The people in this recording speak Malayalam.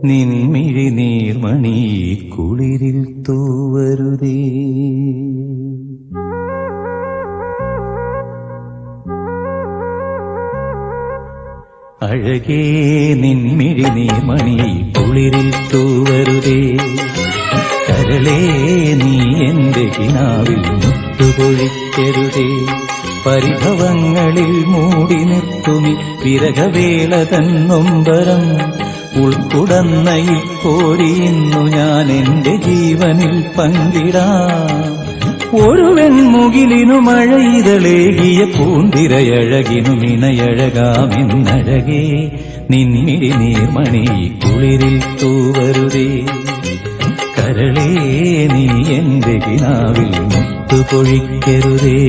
നിൻമിഴി നീർമണി കുളിരിൽ തൂവരുതേ. അഴകേ നിൻമിഴി നീർമണി കുളിരിൽ തൂവരുതേ. കരളേ നീ എന്റെ കിനാവിൽ മുത്തുപൊഴിക്കരുതേ. പരിഭവങ്ങളിൽ മൂടി നിർത്തുമി വിരഹവേള തന്നൊമ്പരം ഉൾക്കുടന്നയിൽ കോരിയുന്നു ഞാൻ എന്റെ ജീവനിൽ പങ്കിടാം. ഒരു വെൺമുകിലിനു മഴയിതളേകിയ പൂന്തിരയഴകിനു മിണയഴകാമെന്നഴകേ നിൻമിഴി നീർമണി കുളിരിൽ തൂവരുതേ. കരളേ നീ എന്റെ കിനാവിൽ മുത്തുപൊഴിക്കരുതേ.